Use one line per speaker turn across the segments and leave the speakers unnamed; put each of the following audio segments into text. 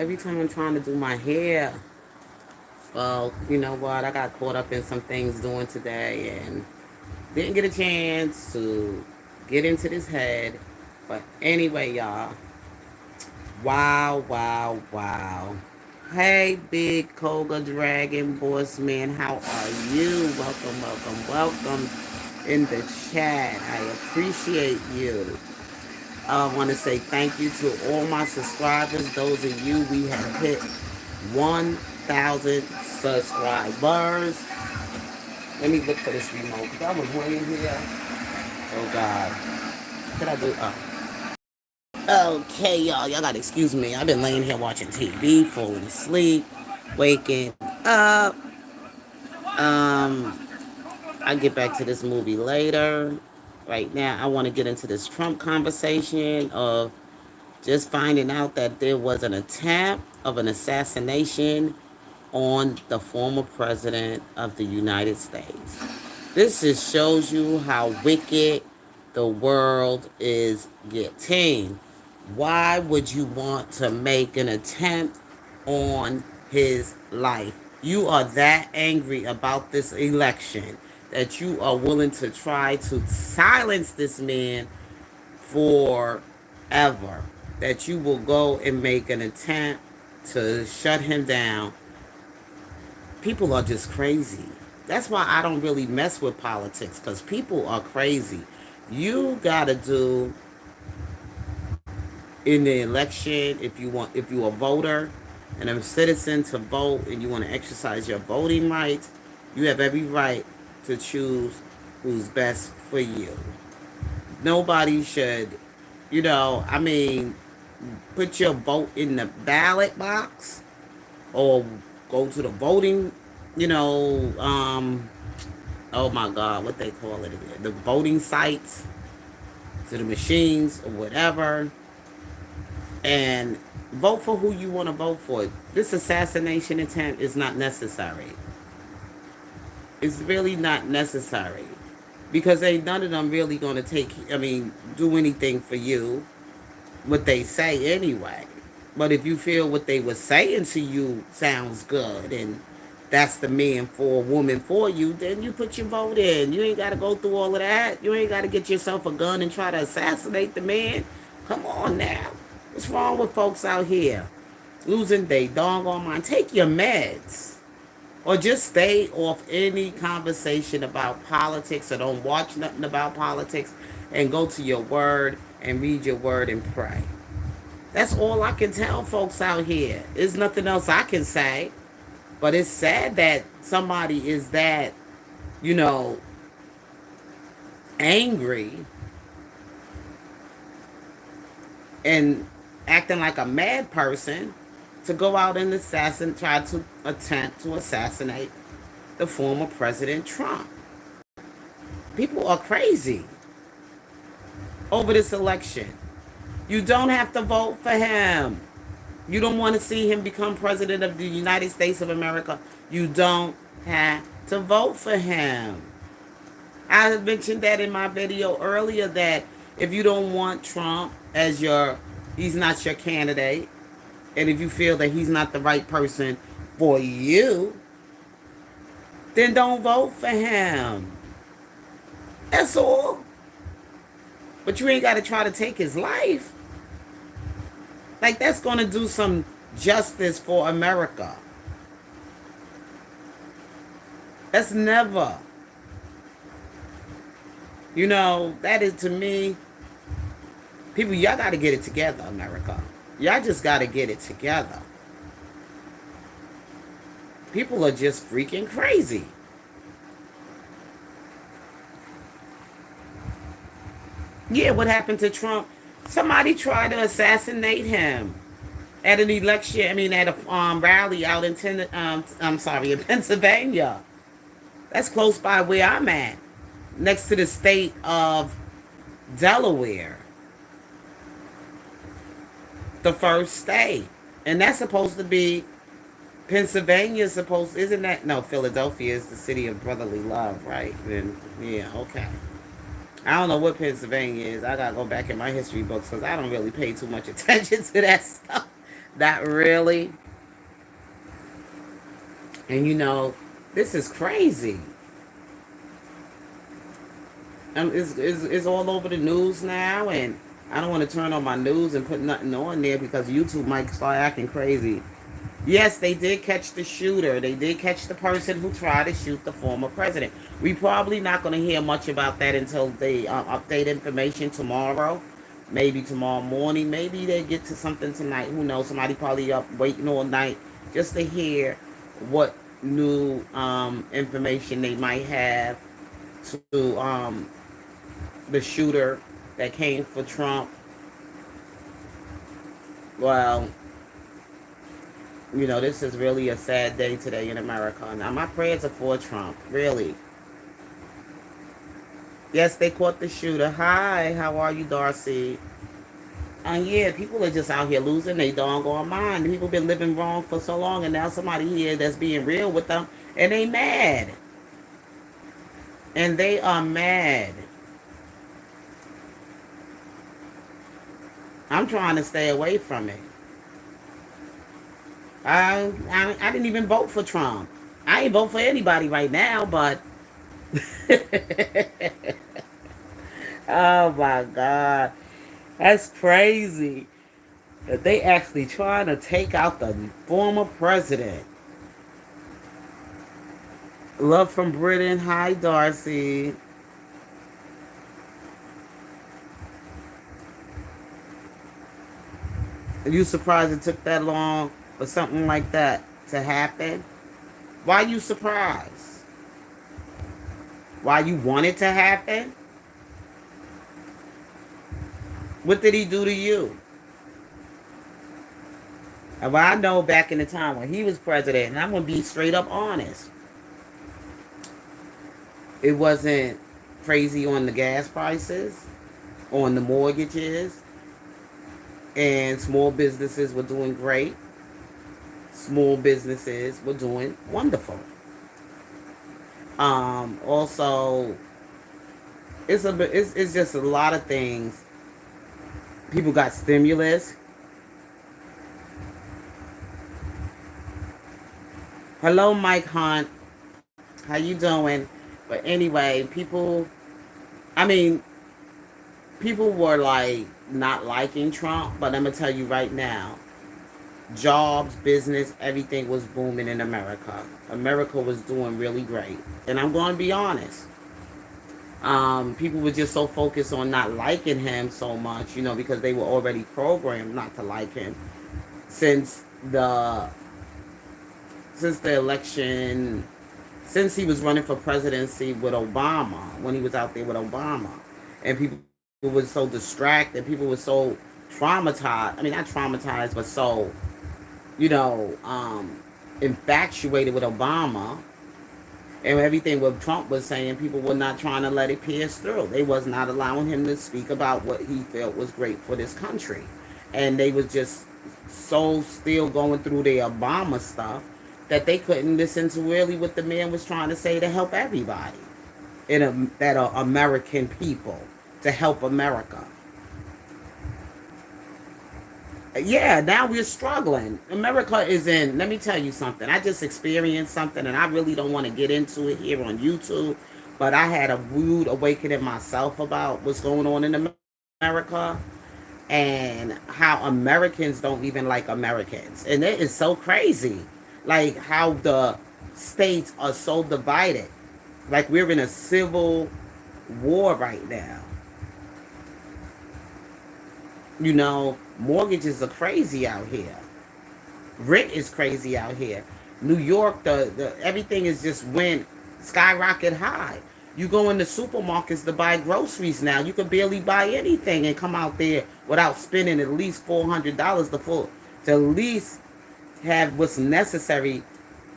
every time I'm trying to do my hair, well, you know what? I got caught up in some things doing today and didn't get a chance to get into this head. But anyway, y'all, wow, wow, wow. Hey, big Koga Dragon Boss Man, how are you? Welcome, welcome, welcome in the chat. I appreciate you. I want to say thank you to all my subscribers. Those of you, we have hit 1,000 subscribers. Let me look for this remote because I was laying here. Oh, God. What did I do? Okay, y'all. Y'all got to excuse me. I've been laying here watching TV, falling asleep, waking up. Um, I'll get back to this movie later. Right now, I want to get into this Trump conversation of just finding out that there was an attempt of an assassination on the former president of the United States. This just shows you how wicked the world is getting. Why would you want to make an attempt on his life? You are that angry about this election that you are willing to try to silence this man forever. That you will go and make an attempt to shut him down. People are just crazy. That's why I don't really mess with politics, because people are crazy. You gotta do in the election, if you're a voter and a citizen to vote and you want to exercise your voting rights, you have every right to choose who's best for you. Nobody should, I mean, put your vote in the ballot box or go to the voting, you know, oh my God, what they call it again, the voting sites, to the machines or whatever, and vote for who you want to vote for. This assassination attempt is not necessary. It's really not necessary because ain't none of them really going to do anything for you, what they say anyway. But if you feel what they were saying to you sounds good and that's the man for a woman for you, then you put your vote in. You ain't got to go through all of that. You ain't got to get yourself a gun and try to assassinate the man. Come on now. What's wrong with folks out here? Losing their doggone mind. Take your meds. Or just stay off any conversation about politics or don't watch nothing about politics and go to your word and read your word and pray. That's all I can tell folks out here. There's nothing else I can say. But it's sad that somebody is that, you know, angry and acting like a mad person to go out and try to attempt to assassinate the former President Trump. People are crazy over this election. You don't have to vote for him. You don't want to see him become president of the United States of America. You don't have to vote for him. I mentioned that in my video earlier that if you don't want Trump as he's not your candidate, and if you feel that he's not the right person for you, then don't vote for him. That's all. But you ain't got to try to take his life. Like, that's going to do some justice for America. That's never. That is, to me, people, y'all got to get it together, America. Y'all just got to get it together. People are just freaking crazy. Yeah, what happened to Trump? Somebody tried to assassinate him at an election. At a rally out in in Pennsylvania. That's close by where I'm at, next to the state of Delaware, the first state, and that's supposed to be Pennsylvania. Isn't that no? Philadelphia is the city of brotherly love, right? Then yeah, okay. I don't know what Pennsylvania is. I gotta go back in my history books because I don't really pay too much attention to that stuff. That really, and this is crazy. It's all over the news now, and I don't want to turn on my news and put nothing on there because YouTube might start acting crazy. Yes, they did catch the shooter. They did catch the person who tried to shoot the former president. We probably not going to hear much about that until they update information tomorrow. Maybe tomorrow morning. Maybe they get to something tonight. Who knows? Somebody probably up waiting all night just to hear what new information they might have to the shooter that came for Trump. Well, this is really a sad day today in America. Now, my prayers are for Trump, really. Yes, they caught the shooter. Hi, how are you, Darcy? And yeah, people are just out here losing their doggone mind. People been living wrong for so long, and now somebody here that's being real with them, and they mad. And they are mad. I'm trying to stay away from it. I didn't even vote for Trump. I ain't vote for anybody right now, but oh my God, that's crazy that they actually trying to take out the former president. Love from Britain. Hi, Darcy. Are you surprised it took that long for something like that to happen? Why you surprised? Why you want it to happen? What did he do to you? And well, I know back in the time when he was president, and I'm going to be straight up honest, it wasn't crazy on the gas prices, on the mortgages, and small businesses were doing great. Small businesses were doing wonderful. Also, it's just a lot of things. People got stimulus. Hello, Mike Hunt. How you doing? But anyway, I mean, people were like not liking Trump, but I'm gonna tell you right now, jobs, business, everything was booming in America. America was doing really great, and I'm going to be honest. People were just so focused on not liking him so much, because they were already programmed not to like him since the election, since he was running for presidency with Obama, when he was out there with Obama, and people were so distracted, people were so traumatized. I mean, not traumatized, but so infatuated with Obama and everything what Trump was saying. People were not trying to let it pierce through. They was not allowing him to speak about what he felt was great for this country, and they was just so still going through their Obama stuff that they couldn't listen to really what the man was trying to say to help everybody that are American people, to help America. Yeah, now we're struggling. America is in, let me tell you something. I just experienced something, and I really don't want to get into it here on YouTube, but I had a rude awakening myself about what's going on in America and how Americans don't even like Americans. And it is so crazy. Like how the states are so divided. Like we're in a civil war right now. Mortgages are crazy out here. Rent is crazy out here. New York, the everything is just went skyrocket high. You go in the supermarkets to buy groceries now. You can barely buy anything and come out there without spending at least $400 to at least have what's necessary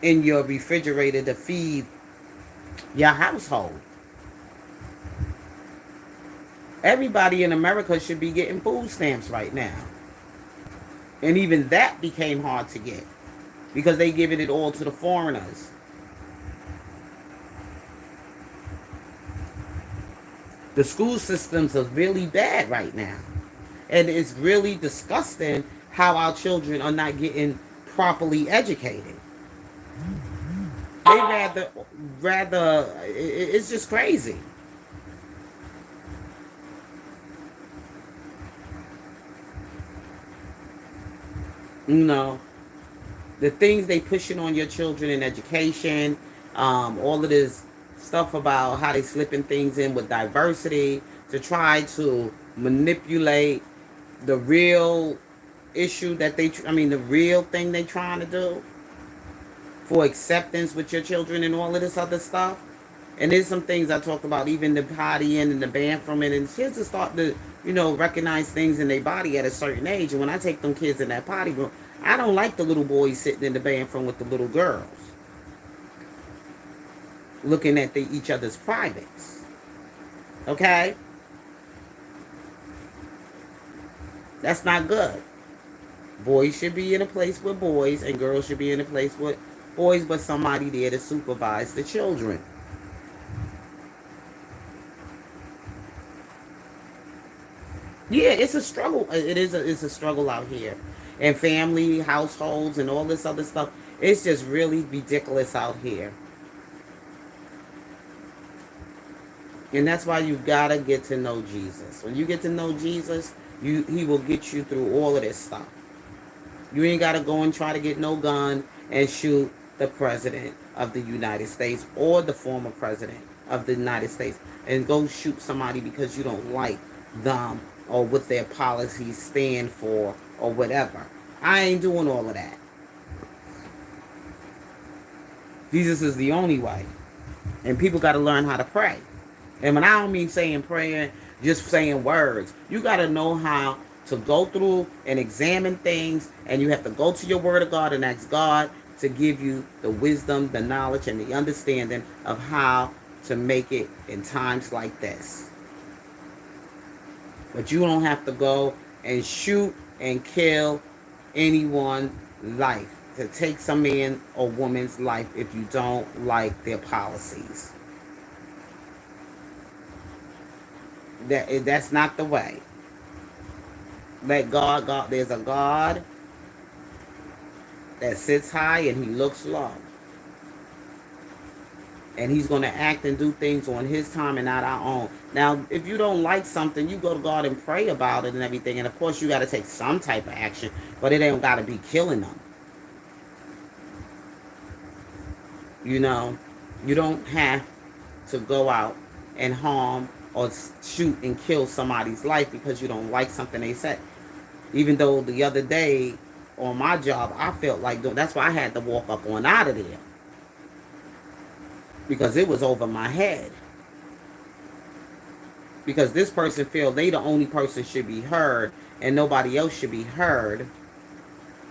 in your refrigerator to feed your household. Everybody in America should be getting food stamps right now. And even that became hard to get because they giving it all to the foreigners. The school systems are really bad right now. And it's really disgusting how our children are not getting properly educated. They rather it's just crazy. You know, the things they pushing on your children in education, all of this stuff about how they slipping things in with diversity to try to manipulate the real issue that the real thing they trying to do for acceptance with your children and all of this other stuff. And there's some things I talked about, even the partying and the band from it, and kids to start to, recognize things in their body at a certain age. And when I take them kids in that party room, I don't like the little boys sitting in the band from with the little girls, looking at each other's privates. Okay? That's not good. Boys should be in a place with boys, and girls should be in a place with boys, but somebody there to supervise the children. Yeah, it's a struggle. It's a struggle out here. And family, households, and all this other stuff. It's just really ridiculous out here. And that's why you gotta get to know Jesus. When you get to know Jesus, he will get you through all of this stuff. You ain't gotta go and try to get no gun and shoot the president of the United States or the former president of the United States and go shoot somebody because you don't like them or what their policies stand for or whatever. I ain't doing all of that. Jesus is the only way. And people got to learn how to pray. And when I don't mean saying prayer, just saying words. You got to know how to go through and examine things. And you have to go to your word of God and ask God to give you the wisdom, the knowledge, and the understanding of how to make it in times like this. But you don't have to go and shoot and kill anyone's life, to take some man or woman's life if you don't like their policies. That's not the way. Let God, there's a God that sits high and he looks low. And he's going to act and do things on his time and not our own. Now, if you don't like something, you go to God and pray about it and everything. And of course, you got to take some type of action, but it ain't got to be killing them. You don't have to go out and harm or shoot and kill somebody's life because you don't like something they said. Even though the other day on my job, I felt like that's why I had to walk up on out of there. Because it was over my head. Because this person feels they the only person should be heard and nobody else should be heard.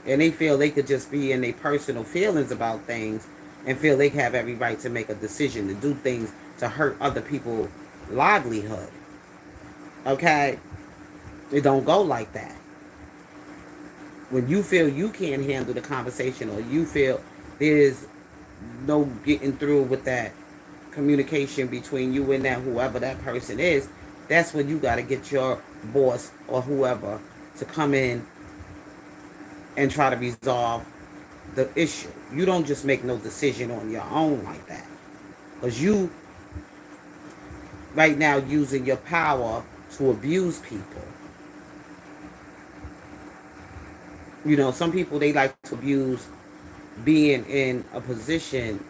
And they feel they could just be in their personal feelings about things and feel they have every right to make a decision to do things to hurt other people's livelihood. Okay? It don't go like that. When you feel you can't handle the conversation or you feel there's no getting through with that communication between you and that whoever that person is, that's when you got to get your boss or whoever to come in and try to resolve the issue. You don't just make no decision on your own like that, because you right now using your power to abuse people. Some people, they like to abuse being in a position.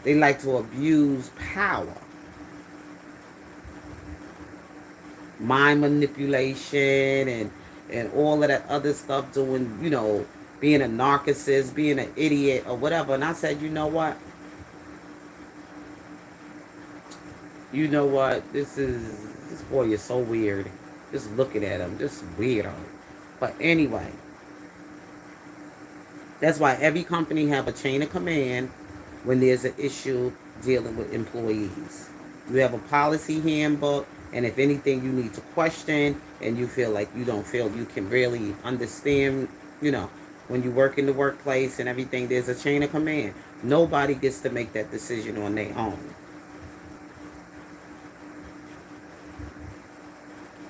They like to abuse power, mind manipulation, and all of that other stuff, doing, being a narcissist, being an idiot or whatever. And I said, you know what, this boy is so weird, just looking at him, just weirdo. But anyway, that's why every company have a chain of command when there's an issue dealing with employees. You have a policy handbook, and if anything you need to question and you feel like you don't feel you can really understand, when you work in the workplace and everything, there's a chain of command. Nobody gets to make that decision on their own.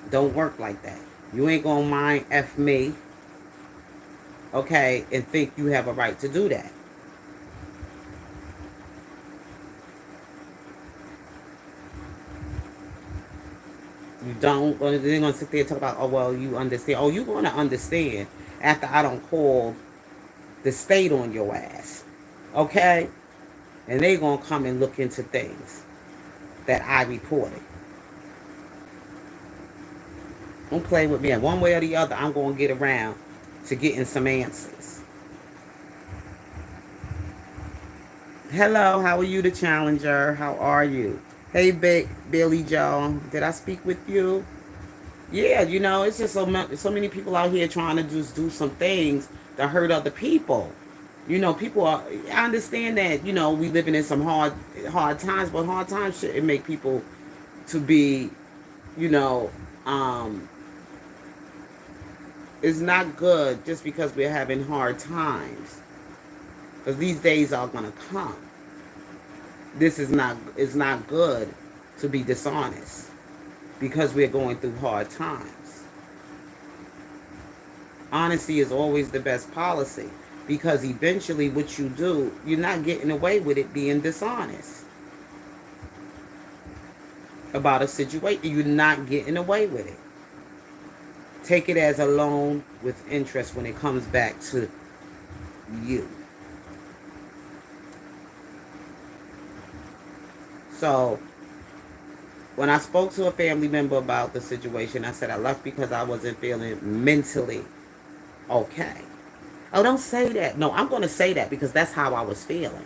Don't work like that. You ain't gonna mind F me. okay, and think you have a right to do that. You don't. They're gonna sit there and talk about, oh well, you understand. Oh, you gonna understand after I don't call the state on your ass, okay? And they gonna come and look into things that I reported. Don't play with me. And one way or the other, I'm gonna get around to getting some answers. Hello, how are you, the challenger? How are you? Hey, Big Billy Joe, did I speak with you? Yeah, it's just so many people out here trying to just do some things to hurt other people. People are. I understand that. We living in some hard times, but hard times should make people to be. You know, um, it's not good just because we're having hard times. Because these days are gonna come. This is not. It's not good to be dishonest because we're going through hard times. Honesty is always the best policy because eventually what you do, you're not getting away with it being dishonest about a situation. You're not getting away with it. Take it as a loan with interest when it comes back to you. So when I spoke to a family member about the situation, I said I left because I wasn't feeling mentally okay. Oh, don't say that. No, I'm going to say that because that's how I was feeling.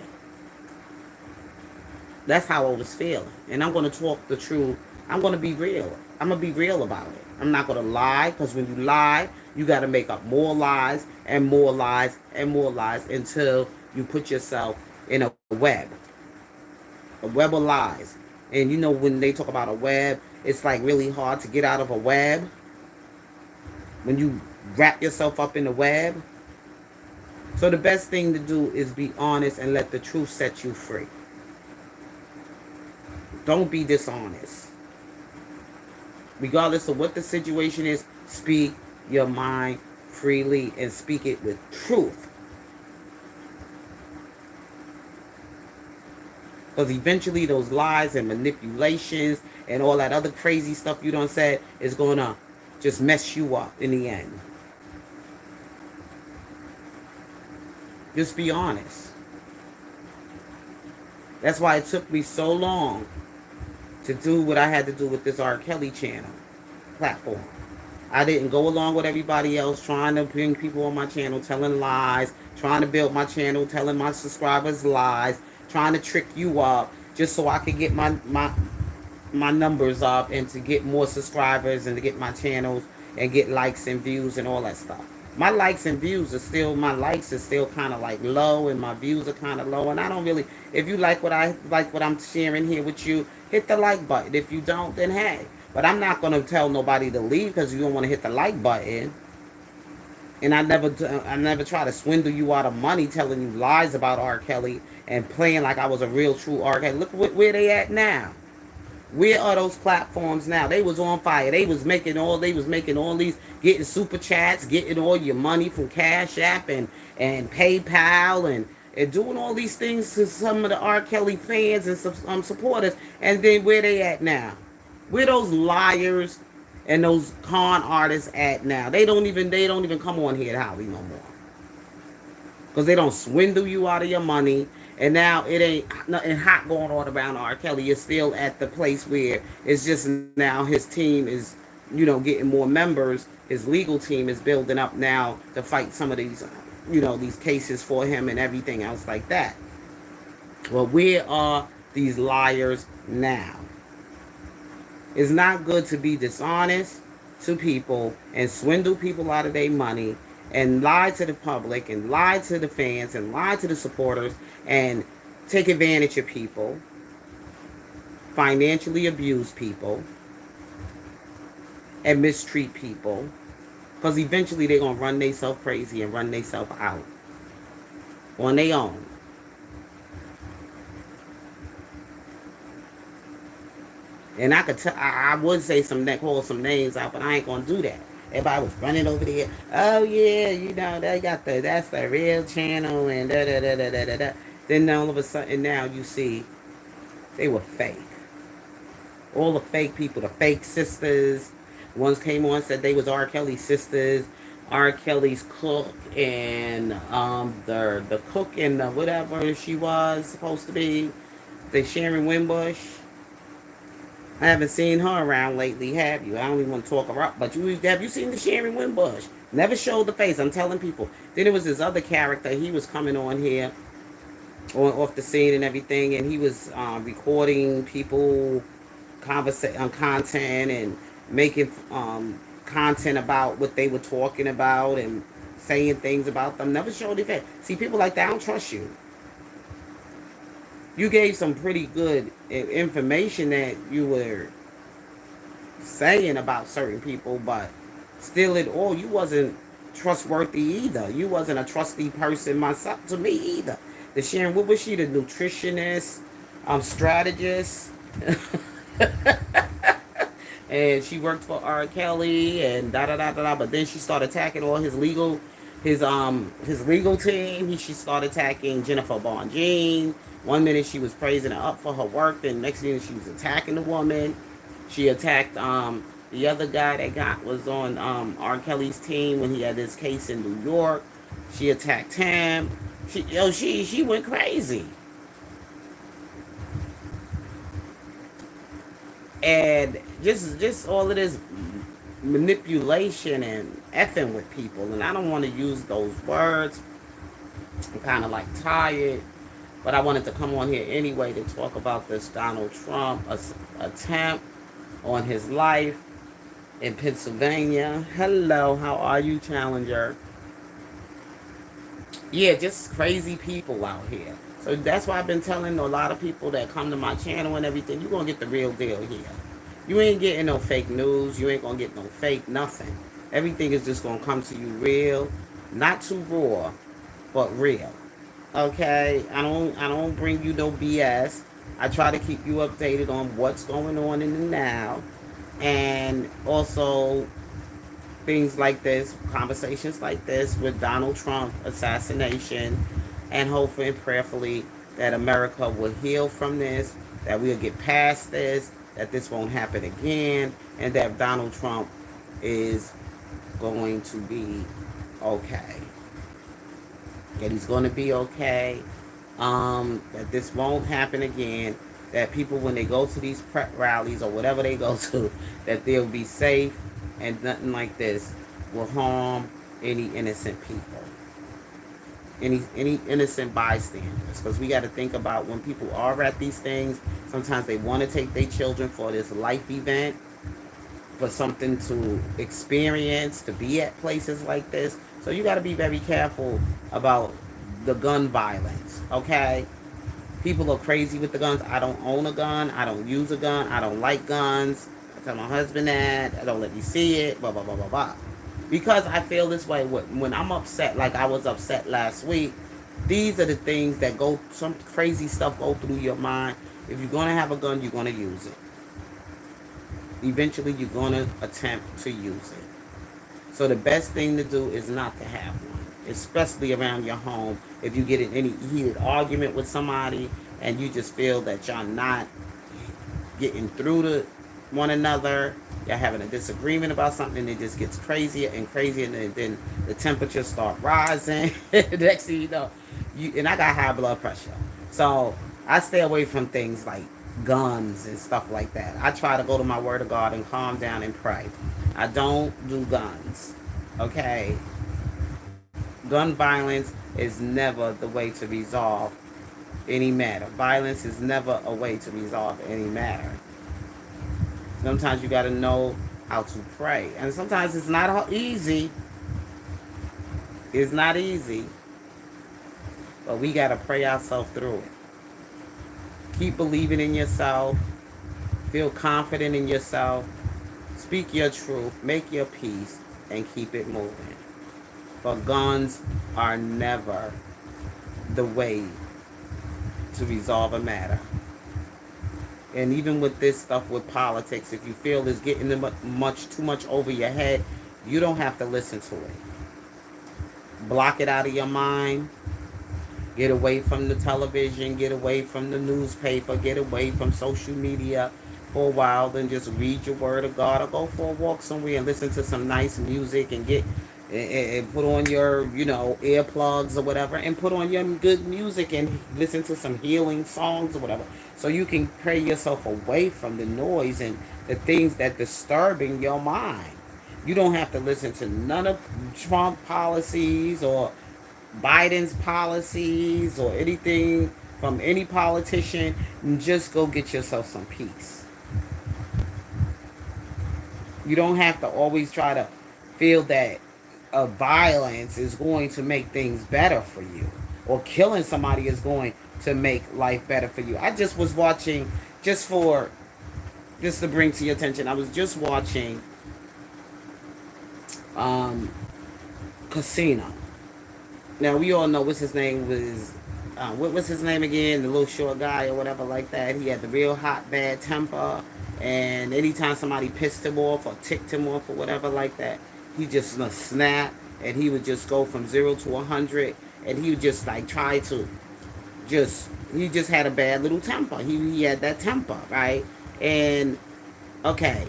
That's how I was feeling. And I'm going to talk the truth. I'm going to be real. I'm going to be real about it. I'm not going to lie because when you lie, you got to make up more lies and more lies and more lies until you put yourself in a web of lies. And when they talk about a web, it's like really hard to get out of a web. When you wrap yourself up in a web. So the best thing to do is be honest and let the truth set you free. Don't be dishonest. Regardless of what the situation is, speak your mind freely and speak it with truth. Because eventually those lies and manipulations and all that other crazy stuff you done said is going to just mess you up in the end. Just be honest. That's why it took me so long to do what I had to do with this R. Kelly channel platform. I didn't go along with everybody else trying to bring people on my channel telling lies, trying to build my channel telling my subscribers lies, trying to trick you up just so I could get my numbers up and to get more subscribers and to get my channels and get likes and views and all that stuff. My likes and views are still, my likes are still kind of like low and my views are kind of low. And I don't really, if you like what I'm sharing here with you, hit the like button. If you don't, then hey. But I'm not going to tell nobody to leave because you don't want to hit the like button. And I never try to swindle you out of money telling you lies about R. Kelly and playing like I was a real true R. Kelly. Look where they at now. Where are those platforms now? They was on fire. They was making all these, getting super chats, getting all your money from Cash App and PayPal and doing all these things to some of the R. Kelly fans and some supporters. And then where they at now? Where those liars and those con artists at now? They don't even come on here at Holly no more. Because they don't swindle you out of your money. And now it ain't nothing hot going on around R. Kelly. It's still at the place where it's just now his team is, getting more members. His legal team is building up now to fight some of these, these cases for him and everything else like that. Well, where are these liars now? It's not good to be dishonest to people and swindle people out of their money and lie to the public and lie to the fans and lie to the supporters and take advantage of people, financially abuse people, and mistreat people. Because eventually they're going to run themselves crazy and run themselves out on their own. And I would say call some names out, but I ain't going to do that. Everybody was running over there. Oh yeah, they got that's the real channel and da da da da da da da. Then all of a sudden now you see they were fake. All the fake people, the fake sisters. Ones came on said they was R. Kelly's sisters, R. Kelly's cook, and the cook and the whatever she was supposed to be, the Sharon Winbush. I haven't seen her around lately, have you? I don't even want to talk her up, but have you seen the Sharon Winbush? Never showed the face. I'm telling people. Then there was this other character. He was coming on here, off the scene and everything, and he was recording people content and making content about what they were talking about and saying things about them. Never showed the face. See, people like that, I don't trust you. You gave some pretty good information that you were saying about certain people, but still it all, you wasn't trustworthy either. You wasn't a trusty person myself to me either. The Sharon, what was she, the nutritionist, strategist? And she worked for R. Kelly and da da da da da. But then she started attacking all his legal team. She started attacking Jennifer Bonjean. One minute she was praising her up for her work, then next minute she was attacking the woman. She attacked the other guy that was on R. Kelly's team when he had this case in New York. She attacked him. She went crazy. And just all of this manipulation and effing with people, and I don't want to use those words. I'm kind of like tired, but I wanted to come on here anyway to talk about this Donald Trump attempt on his life in Pennsylvania. Hello, how are you, Challenger? Yeah, just crazy people out here. So that's why I've been telling a lot of people that come to my channel and everything, you're going to get the real deal here. You ain't getting no fake news. You ain't going to get no fake nothing. Everything is just going to come to you real. Not too raw, but real. Okay? I don't bring you no BS. I try to keep you updated on what's going on in the now. And also things like this, conversations like this with Donald Trump assassination, and hopefully and prayerfully that America will heal from this, that we'll get past this, that this won't happen again, and that Donald Trump is going to be okay. That he's going to be okay. That this won't happen again. That people, when they go to these prep rallies or whatever they go to, that they'll be safe and nothing like this will harm any innocent people. Any innocent bystanders, because we got to think about when people are at these things, sometimes they want to take their children for this life event, for something to experience, to be at places like this. So you got to be very careful about the gun violence, okay? People are crazy with the guns. I don't own a gun. I don't use a gun. I don't like guns. I tell my husband that. I don't let me see it, blah, blah, blah, blah, blah. Because I feel this way when I'm upset, like I was upset last week. These are the things that some crazy stuff go through your mind. If you're going to have a gun, you're going to use it. Eventually, you're going to attempt to use it. So the best thing to do is not to have one, especially around your home. If you get in any heated argument with somebody and you just feel that y'all not getting through to one another, you're having a disagreement about something, and it just gets crazier and crazier, and then the temperatures start rising. Next thing you know, and I got high blood pressure, so I stay away from things like guns and stuff like that. I try to go to my word of God and calm down and pray. I don't do guns, okay? Gun violence is never the way to resolve any matter. Violence is never a way to resolve any matter. Sometimes you got to know how to pray. And sometimes it's not easy. It's not easy. But we got to pray ourselves through it. Keep believing in yourself. Feel confident in yourself. Speak your truth. Make your peace. And keep it moving. But guns are never the way to resolve a matter. And even with this stuff with politics, if you feel it's getting too much over your head, You don't have to listen to it. Block it out of your mind. Get away from the television, get away from the newspaper, get away from social media for a while, then just read your word of God or go for a walk somewhere and listen to some nice music and get and put on your, earplugs or whatever and put on your good music and listen to some healing songs or whatever. So you can pray yourself away from the noise and the things that disturbing your mind. You don't have to listen to none of Trump policies or Biden's policies or anything from any politician. Just go get yourself some peace. You don't have to always try to feel that violence is going to make things better for you or killing somebody is going to make life better for you. I just was watching, just to bring to your attention, I was just watching Casino. Now we all know what's his name was. What was his name again? The little short guy or whatever like that. He had the real hot bad temper, and anytime somebody pissed him off or ticked him off or whatever like that, he just snap and he would just go from 0 to 100, and he would just like try to he just had a bad little temper. He had that temper, right? And okay,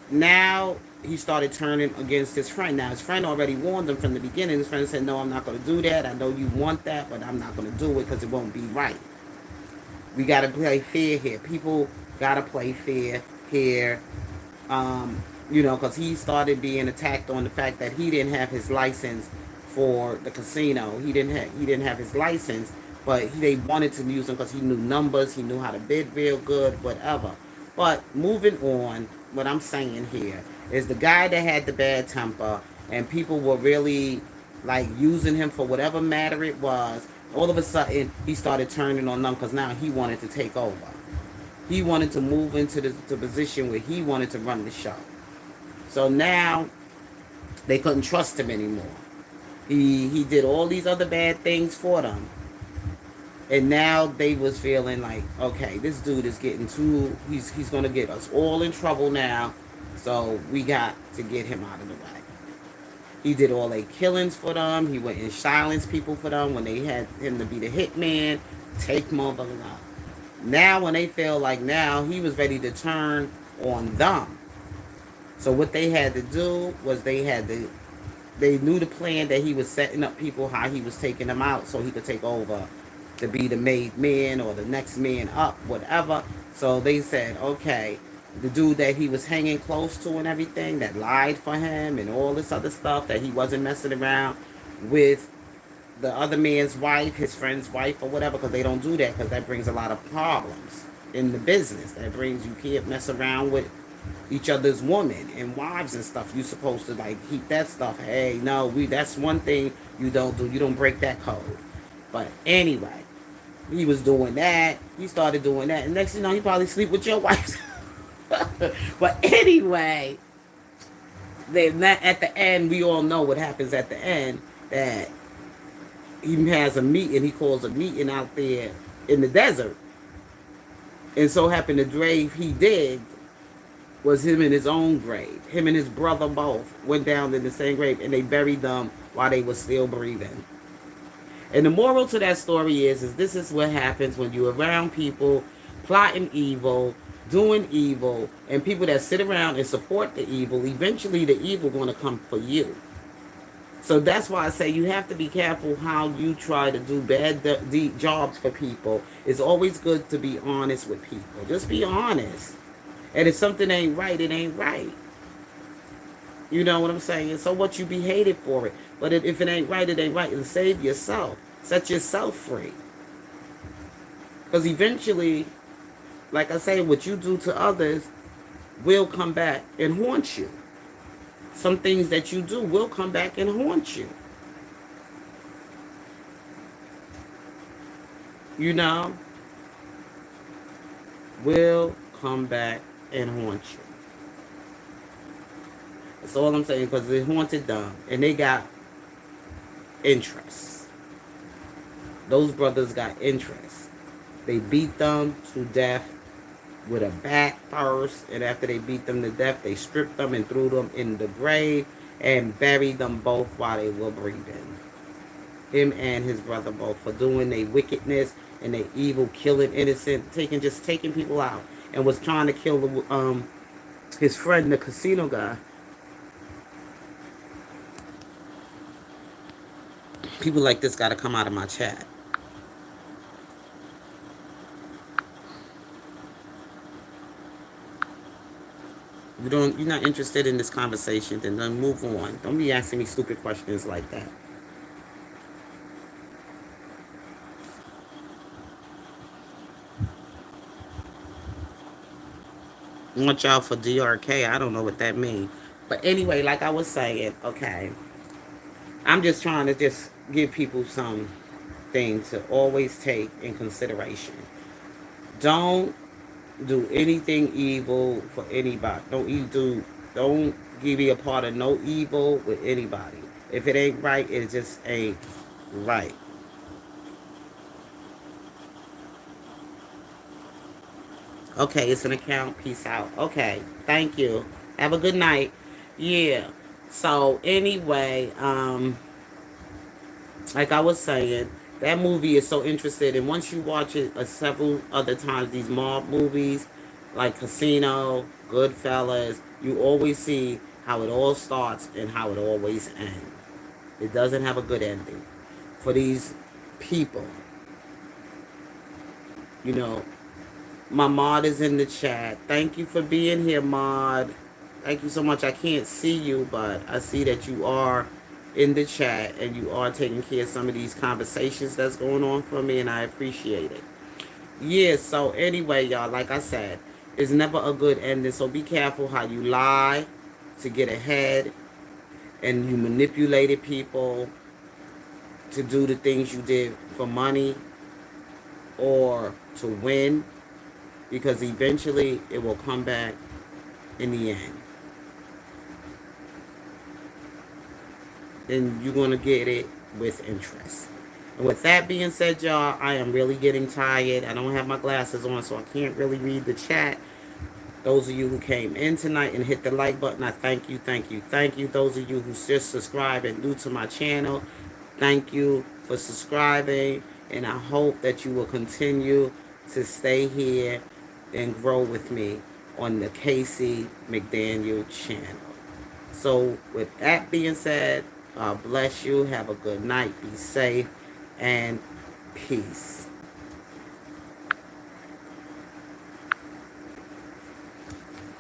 now he started turning against his friend. Now, his friend already warned him from the beginning. His friend said, no, I'm not going to do that. I know you want that, but I'm not going to do it because it won't be right. We got to play fair here. People got to play fair here. Because he started being attacked on the fact that he didn't have his license for the casino. He didn't have his license, but they wanted to use him because he knew numbers. He knew how to bid real good, whatever. But moving on, what I'm saying here is the guy that had the bad temper and people were really like using him for whatever matter it was. All of a sudden, he started turning on them because now he wanted to take over. He wanted to move into the position where he wanted to run the show. So now they couldn't trust him anymore. He did all these other bad things for them. And now they was feeling like, okay, this dude is getting he's going to get us all in trouble now. So we got to get him out of the way. He did all their killings for them. He went and silenced people for them when they had him to be the hitman, take motherfuckers out. Now when they feel like now he was ready to turn on them. So what they had to do was they knew the plan that he was setting up people, how he was taking them out so he could take over to be the made man or the next man up, whatever. So they said, okay, the dude that he was hanging close to and everything, that lied for him and all this other stuff, that he wasn't messing around with the other man's wife, his friend's wife or whatever, because they don't do that because that brings a lot of problems in the business. That brings, you can't mess around with each other's women and wives and stuff. You're supposed to like keep that stuff. Hey, no, that's one thing you don't do. You don't break that code. But anyway, he was doing that. He started doing that. And next thing you know, he probably sleep with your wife. But anyway, at the end, we all know what happens at the end, that he has a meeting. He calls a meeting out there in the desert. And so happened the grave he digged was him in his own grave. Him and his brother both went down in the same grave, and they buried them while they were still breathing. And the moral to that story is this is what happens when you're around people plotting evil, doing evil, and people that sit around and support the evil. Eventually the evil going to come for you. So that's why I say you have to be careful how you try to do bad jobs for people. It's always good to be honest with people. Just be honest. And if something ain't right, it ain't right. You know what I'm saying? So what, you be hated for it. But if it ain't right, it ain't right. And save yourself. Set yourself free. Because eventually, like I say, what you do to others will come back and haunt you. Some things that you do will come back and haunt you. You know? Will come back and haunt you. That's all I'm saying, because they haunted them and they got interest. Those brothers got interest. They beat them to death. with a bat first, and after they beat them to death, they stripped them and threw them in the grave and buried them both while they were breathing. Him and his brother both, for doing their wickedness and their evil, killing innocent, taking people out, and was trying to kill his friend, the casino guy. People like this got to come out of my chat. You're not interested in this conversation, then move on. Don't be asking me stupid questions like that. Watch out for DRK. I don't know what that means. But anyway, like I was saying, okay. I'm just trying to just give people some things to always take in consideration. Don't do anything evil for anybody. Don't give you a part of no evil with anybody. If it ain't right, it just ain't right. Okay, it's an account. Peace out. Okay, thank you. Have a good night. Yeah. So anyway, like I was saying, that movie is so interesting. And once you watch it several other times, these mob movies like Casino, Goodfellas, you always see how it all starts and how it always ends. It doesn't have a good ending for these people. You know, my mod is in the chat. Thank you for being here, mod. Thank you so much. I can't see you, but I see that you are in the chat and you are taking care of some of these conversations that's going on for me, and I appreciate it. Yeah, so anyway, y'all, like I said, it's never a good ending, so be careful how you lie to get ahead, and you manipulated people to do the things you did for money or to win, because eventually it will come back in the end. Then you're going to get it with interest. And with that being said, y'all, I am really getting tired. I don't have my glasses on, so I can't really read the chat. Those of you who came in tonight and hit the like button, I thank you, thank you, thank you. Those of you who just subscribed and new to my channel, thank you for subscribing. And I hope that you will continue to stay here and grow with me on the Casey McDaniel channel. So with that being said, God bless you. Have a good night. Be safe and peace.